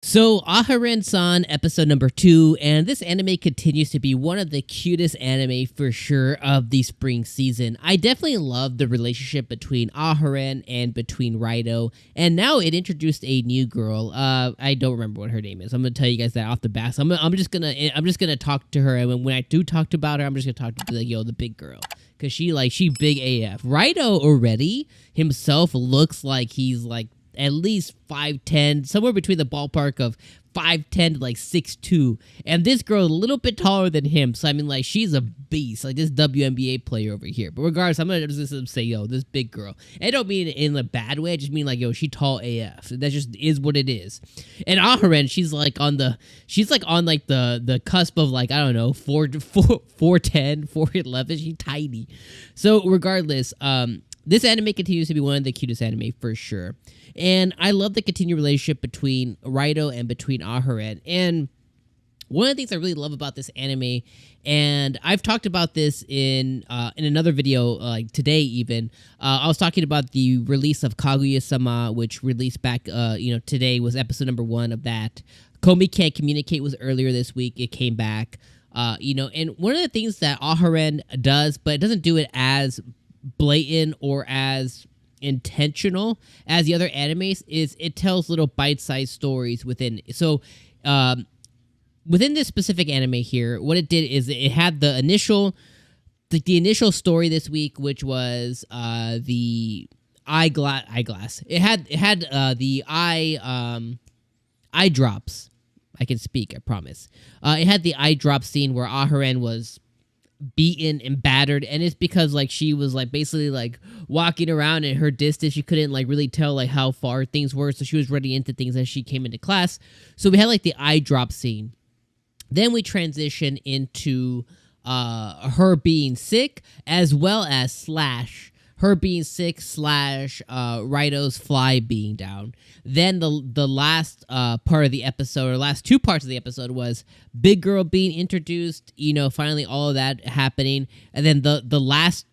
So, Aharen San, episode number 2, and this anime continues to be one of the cutest anime for sure of the spring season. I definitely love the relationship between Aharen and between Raito, and now it introduced a new girl. I don't remember what her name is. I'm gonna tell you guys that off the bat. So I'm just gonna talk to her, and when I do talk about her, I'm just gonna talk to the big girl. Cause she big AF. Raito already himself looks like he's like at least 5'10", somewhere between the ballpark of 5'10" to 6'2", and this girl is a little bit taller than him. So I mean, she's a beast, this WNBA player over here. But regardless, I'm gonna just say, this big girl. And I don't mean it in a bad way. I just mean she tall AF. That just is what it is. And Aharen, she's on the cusp of I don't know 4'10", 4'11". She's tiny. So regardless, this anime continues to be one of the cutest anime for sure. And I love the continued relationship between Raito and between Aharen. And one of the things I really love about this anime, and I've talked about this in another video today even, I was talking about the release of Kaguya-sama, which released back, today was episode number 1 of that. Komi Can't Communicate was earlier this week. It came back, and one of the things that Aharen does, but it doesn't do it as blatant or as intentional as the other animes, is it tells little bite-sized stories within. So within this specific anime here, what it did is it had the initial story this week, which was the eyeglass. It had the eye drops. I can speak, I promise. It had the eye drop scene where Aharen was beaten and battered, and it's because she was basically walking around in her distance. She couldn't really tell how far things were, so she was running into things as she came into class. So we had the eye drop scene. Then we transition into her being sick, as well as slash her being sick slash Raito's fly being down. Then the last part of the episode, or last 2 parts of the episode, was Big Girl being introduced, finally all of that happening. And then the last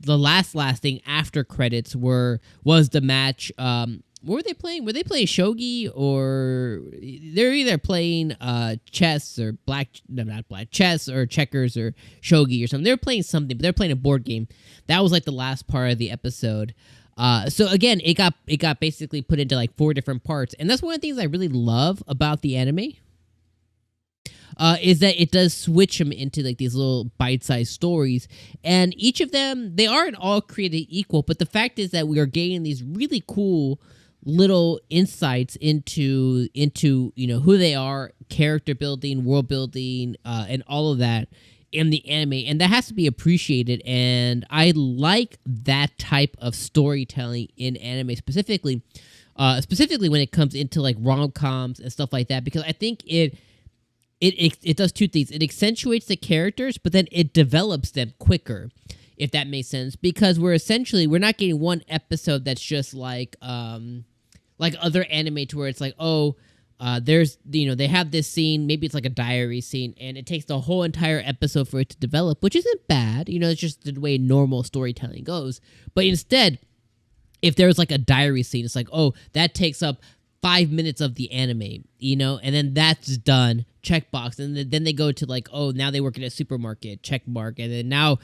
thing after credits was the match. What were they playing? Were they playing shogi, or they're either playing chess or chess or checkers or shogi or something. They were playing something, but they're playing a board game. That was the last part of the episode. So again, it got basically put into 4 different parts, and that's one of the things I really love about the anime. Is that it does switch them into these little bite-sized stories, and each of them, they aren't all created equal, but the fact is that we are getting these really cool little insights into who they are, character building, world building, and all of that in the anime, and that has to be appreciated. And I like that type of storytelling in anime specifically when it comes into rom-coms and stuff like that, because I think it does 2 things. It accentuates the characters, but then it develops them quicker, if that makes sense, because we're not getting one episode that's just like other anime, to where it's there's they have this scene, maybe it's a diary scene, and it takes the whole entire episode for it to develop, which isn't bad, it's just the way normal storytelling goes. But instead, if there's a diary scene, it's that takes up 5 minutes of the anime, and then that's done, checkbox. And then they go to now they work at a supermarket, check mark. And then now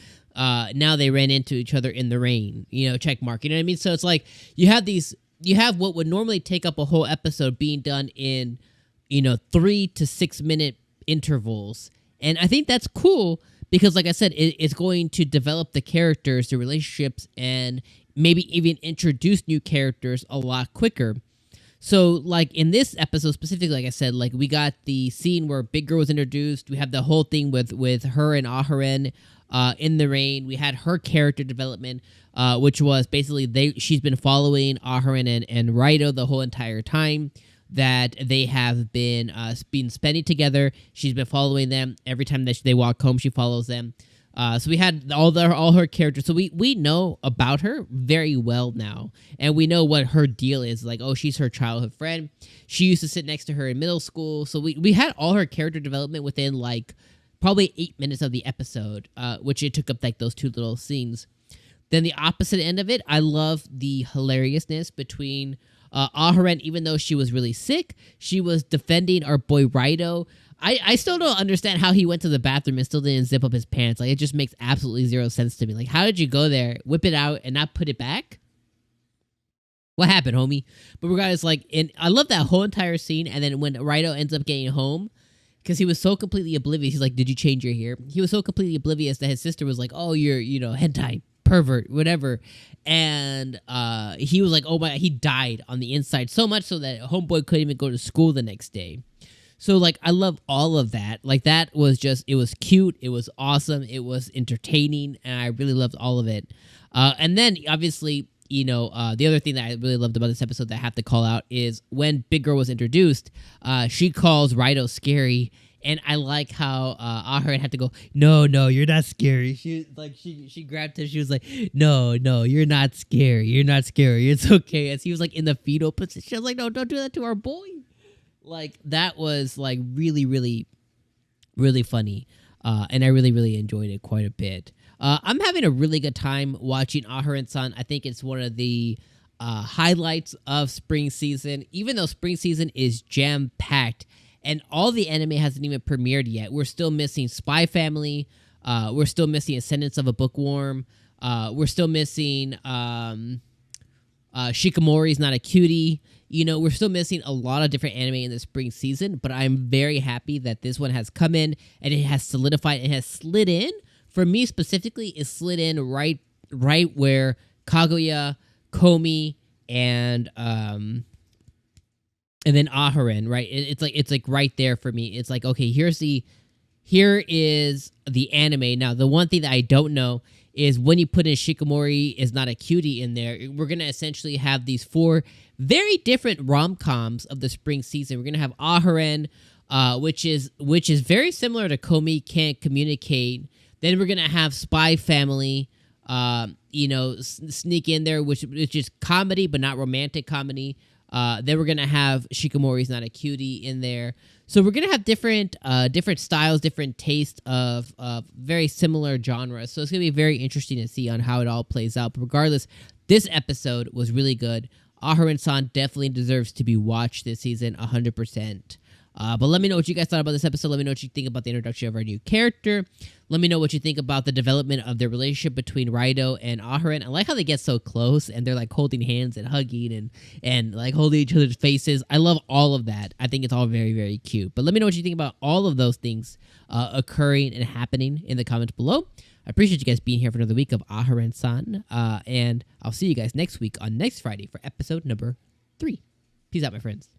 they ran into each other in the rain, check mark. You know what I mean? So it's you have what would normally take up a whole episode being done in 3 to 6 minute intervals. And I think that's cool, because like I said, it's going to develop the characters, the relationships, and maybe even introduce new characters a lot quicker. So, in this episode specifically, like I said, we got the scene where Big Girl was introduced. We have the whole thing with her and Aharen in the rain. We had her character development, which was basically she's been following Aharen and Raito the whole entire time that they have been spending together. She's been following them. Every time that they walk home, she follows them. So we had all her characters. So we know about her very well now, and we know what her deal is. She's her childhood friend. She used to sit next to her in middle school. So we had all her character development within probably 8 minutes of the episode, which it took up those 2 little scenes. Then the opposite end of it, I love the hilariousness between Aharen, even though she was really sick, she was defending our boy Raito. I still don't understand how he went to the bathroom and still didn't zip up his pants. Like, it just makes absolutely zero sense to me. Like, how did you go there, whip it out, and not put it back? What happened, homie? But regardless, like, I love that whole entire scene. And then when Raito ends up getting home, because he was so completely oblivious, he's like, did you change your hair? He was so completely oblivious that his sister was like, oh, you're, hentai, pervert, whatever. And he was like, oh my, he died on the inside, so much so that homeboy couldn't even go to school the next day. So, like, I love all of that. Like, that was just, it was cute, it was awesome, it was entertaining, and I really loved all of it. And then, obviously, the other thing that I really loved about this episode that I have to call out is when Big Girl was introduced, she calls Raito scary, and I like how Aharen had to go, no, you're not scary. She grabbed him, she was like, no, you're not scary, it's okay. As he was, like, in the fetal position, she was like, no, don't do that to our boy. Like, that was, like, really, really, really funny. And I really, really enjoyed it quite a bit. I'm having a really good time watching Aharen San. I think it's one of the highlights of spring season. Even though spring season is jam-packed and all the anime hasn't even premiered yet, we're still missing Spy Family. We're still missing Ascendance of a Bookworm. We're still missing Shikamori's Not a Cutie. We're still missing a lot of different anime in the spring season, but I'm very happy that this one has come in and it has solidified. It has slid in. For me specifically, it slid in right where Kaguya, Komi, and then Aharen, right? It's like right there for me. It's like, okay, here is the anime. Now, the one thing that I don't know is when you put in Shikamori is Not a Cutie in there, we're going to essentially have these 4 very different rom-coms of the spring season. We're going to have Aharen, which is very similar to Komi Can't Communicate. Then we're going to have Spy Family, sneak in there, which is comedy, but not romantic comedy. Then we're going to have Shikamori's Not a Cutie in there. So we're going to have different styles, different tastes of very similar genres. So it's going to be very interesting to see on how it all plays out. But regardless, this episode was really good. Aharen San definitely deserves to be watched this season, 100%. But let me know what you guys thought about this episode. Let me know what you think about the introduction of our new character. Let me know what you think about the development of the relationship between Raito and Aharen. I like how they get so close and they're like holding hands and hugging and like holding each other's faces. I love all of that. I think it's all very, very cute. But let me know what you think about all of those things occurring and happening in the comments below. I appreciate you guys being here for another week of Aharen San. And I'll see you guys next week on next Friday for episode number 3. Peace out, my friends.